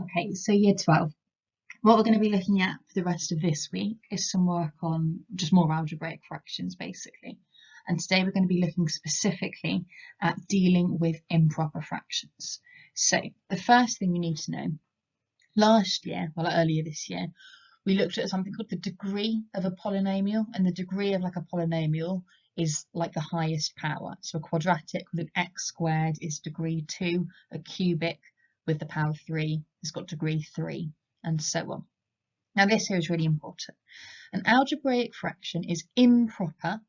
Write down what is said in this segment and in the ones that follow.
Okay, so year 12. What we're going to be looking at for the rest of this week is some work on just more algebraic fractions, basically. And today we're going to be looking specifically at dealing with improper fractions. So the first thing you need to know, last year, well, earlier this year, we looked at something called the degree of a polynomial, and the degree of like a polynomial is like the highest power. So a quadratic with an x squared is degree 2, a cubic with the power 3 has got degree 3, and so on. Now this here is really important. An algebraic fraction is improper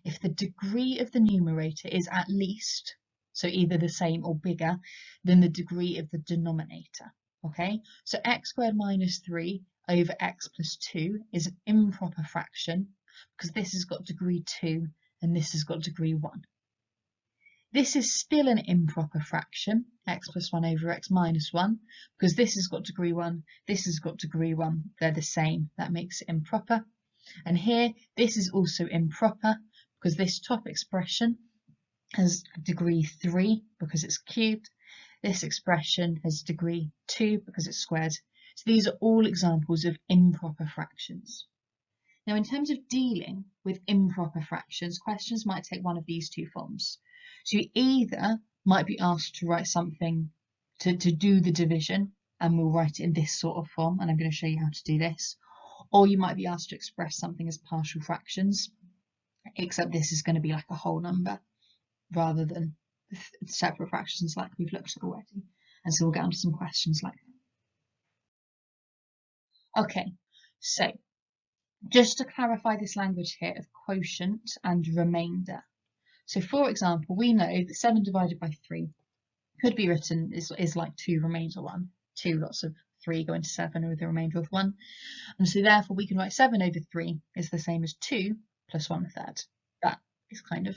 if the degree of the numerator is at least, so either the same or bigger, than the degree of the denominator. Okay, so x squared minus 3 over x plus 2 is an improper fraction because this has got degree 2 and this has got degree 1. This is still an improper fraction, x plus 1 over x minus 1, because this has got degree 1, this has got degree 1, they're the same, that makes it improper. And here, this is also improper because this top expression has degree 3 because it's cubed. This expression has degree 2 because it's squared. So these are all examples of improper fractions. Now, in terms of dealing with improper fractions, questions might take one of these two forms. So you either might be asked to write something to do the division, and we'll write it in this sort of form, and I'm going to show you how to do this. Or you might be asked to express something as partial fractions, except this is going to be like a whole number rather than separate fractions like we've looked at already. And so we'll get on to some questions like that. Okay, so just to clarify this language here of quotient and remainder. So for example, we know that 7 divided by 3 could be written is like 2 remainder 1. 2 lots of 3 go into 7 with the remainder of 1. And so therefore we can write 7 over 3 is the same as 2 plus 1/3. That is kind of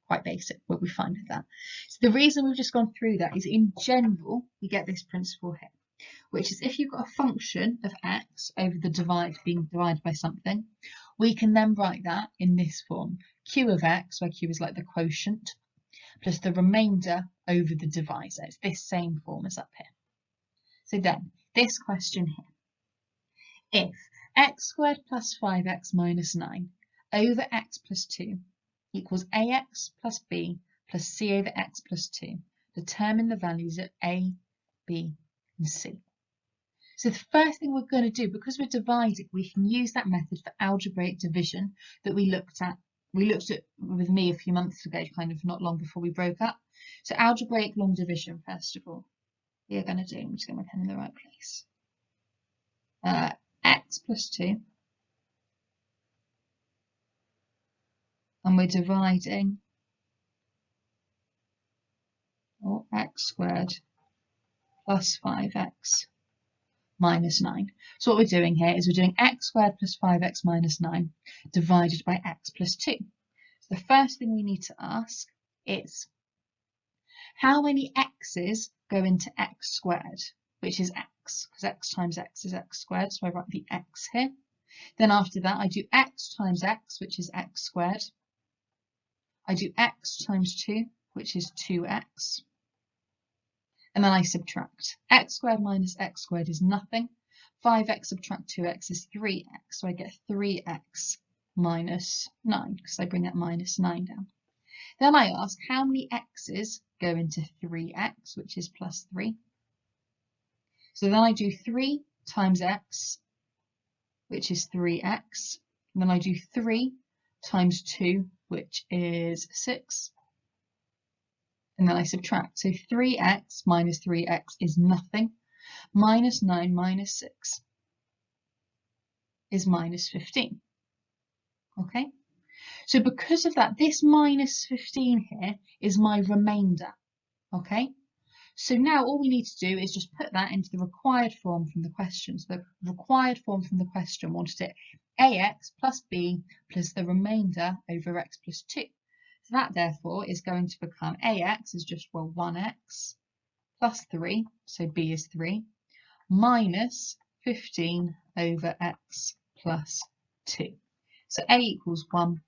quite basic, what we find with that. So the reason we've just gone through that is in general, we get this principle here, which is if you've got a function of x over the divide being divided by something, we can then write that in this form, q of x, where q is like the quotient, plus the remainder over the divisor. It's this same form as up here. So then, this question here, if x squared plus 5x minus 9 over x plus 2 equals ax plus b plus c over x plus 2, determine the values of a, b, and c. So the first thing we're going to do, because we're dividing, we can use that method for algebraic division that we looked at with me a few months ago, kind of not long before we broke up. So algebraic long division, first of all, we're going to do, I'm just getting my pen in the right place. X plus 2, and we're dividing x squared plus 5x minus 9. So what we're doing here is we're doing x squared plus 5x minus 9 divided by x plus 2. So the first thing we need to ask is how many x's go into x squared, which is x, because x times x is x squared, so I write the x here. Then after that I do x times x, which is x squared. I do x times 2, which is 2x. And then I subtract. X squared minus x squared is nothing. 5x subtract 2x is 3x. So I get 3x minus 9, because I bring that minus 9 down. Then I ask how many x's go into 3x, which is plus 3. So then I do 3 times x, which is 3x. And then I do 3 times 2, which is 6. And then I subtract. So 3x minus 3x is nothing. Minus 9 minus 6 is minus 15. Okay? So because of that, this minus 15 here is my remainder. Okay? So now all we need to do is just put that into the required form from the question. So the required form from the question wanted it ax plus b plus the remainder over x plus 2. So that therefore is going to become ax is just, well, 1x plus 3, so b is 3, minus 15 over x plus 2. So a equals 1,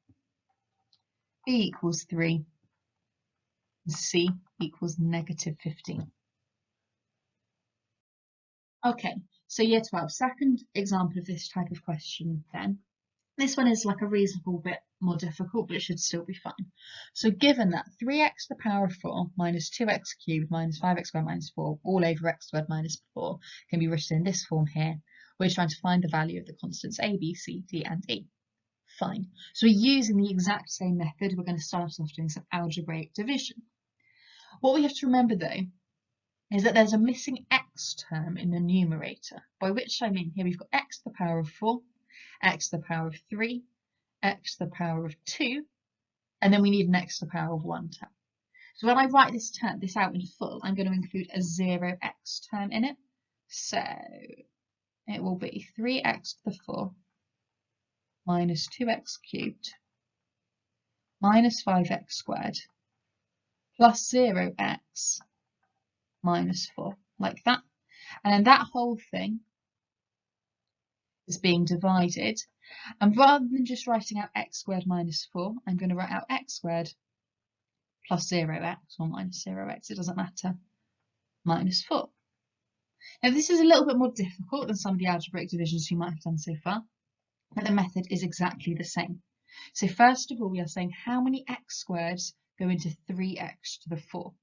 b equals 3, and c equals negative 15. Okay, so year 12, second example of this type of question then. This one is like a reasonable bit more difficult, but it should still be fine. So given that 3x to the power of 4 minus 2x cubed minus 5x squared minus 4 all over x squared minus 4 can be written in this form here, we're trying to find the value of the constants a, b, c, d, and e. Fine. So we're using the exact same method. We're going to start off doing some algebraic division. What we have to remember though is that there's a missing x term in the numerator, by which I mean here we've got x to the power of 4, x to the power of 3, x to the power of 2, and then we need an x to the power of 1 term. So when I write this out in full, I'm going to include a 0x term in it. So it will be 3x to the 4 minus 2x cubed minus 5x squared plus 0x minus 4, like that. And then that whole thing is being divided. And rather than just writing out x squared minus 4, I'm going to write out x squared plus 0x or minus 0x, it doesn't matter, minus 4. Now this is a little bit more difficult than some of the algebraic divisions you might have done so far, but the method is exactly the same. So first of all, we are saying how many x squareds go into 3x to the 4?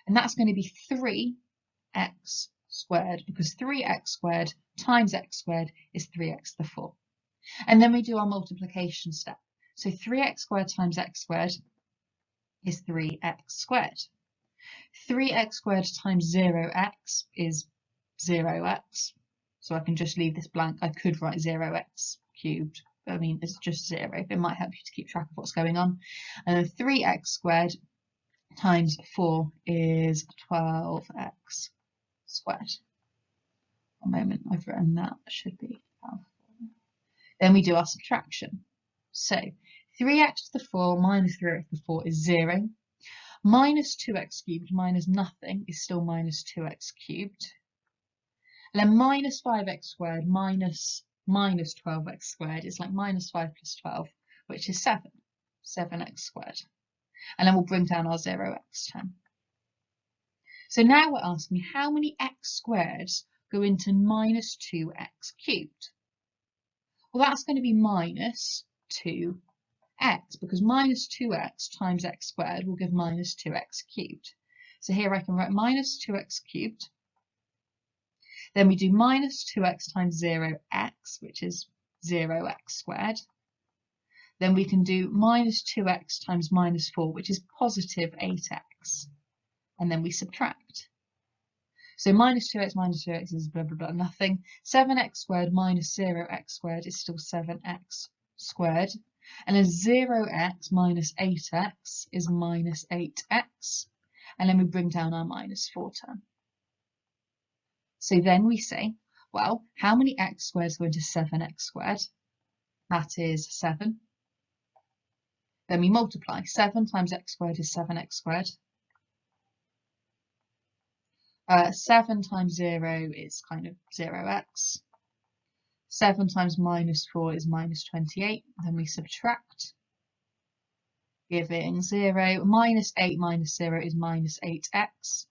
And that's going to be 3x squared, because 3x squared times x squared is 3x to the 4. And then we do our multiplication step. So 3x squared times x squared is 3x squared. 3x squared times 0x is 0x. So I can just leave this blank. I could write 0x cubed. I mean, it's just 0. It might help you to keep track of what's going on. And then 3x squared times 4 is 12x squared. One moment, I've written that. Should be 12. Then we do our subtraction. So 3x to the 4 minus 3x to the 4 is 0. Minus 2x cubed minus nothing is still minus 2x cubed. And then minus 5x squared minus 12x squared is like minus 5 plus 12, which is 7. 7x squared. And then we'll bring down our 0x term. So now we're asking how many x squareds go into minus 2x cubed? Well, that's going to be minus 2x, because minus 2x times x squared will give minus 2x cubed. So here I can write minus 2x cubed. Then we do minus 2x times 0x, which is 0x squared. Then we can do minus 2x times minus 4, which is positive 8x. And then we subtract. So minus 2x is blah, blah, blah, nothing. 7x squared minus 0x squared is still 7x squared. And then 0x minus 8x is minus 8x. And then we bring down our minus 4 term. So then we say, well, how many x squareds go into 7x squared? That is 7. Then we multiply. 7 times x squared is 7x squared. 7 times 0 is kind of 0x. 7 times minus 4 is minus 28. Then we subtract, giving 0. Minus 8 minus 0 is minus 8x.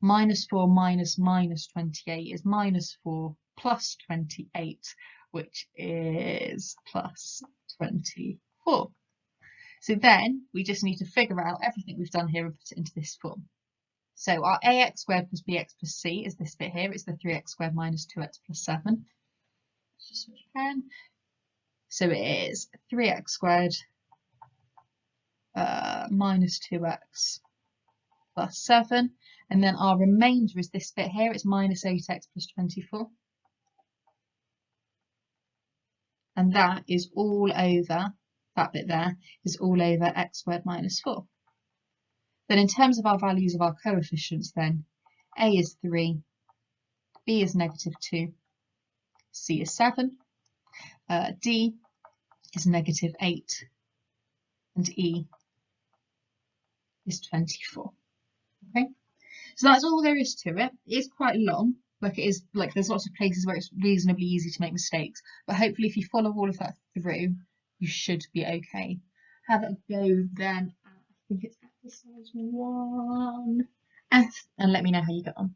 Minus 4 minus 28 is minus 4 plus 28, which is plus 24. So then we just need to figure out everything we've done here and put it into this form. So our ax squared plus bx plus c is this bit here. It's the 3x squared minus 2x plus 7. Let's just switch pen. So it is 3x squared minus 2x plus 7. And then our remainder is this bit here. It's minus 8x plus 24. And that is all over, that bit there, is all over x squared minus 4. Then in terms of our values of our coefficients then, a is 3, b is negative 2, c is 7, d is negative 8, and e is 24. Okay, so that's all there is to it. It is quite long, like it is, like there's lots of places where it's reasonably easy to make mistakes, but hopefully if you follow all of that through, you should be okay. Have a go then. I think it's exercise 1F, and let me know how you get on.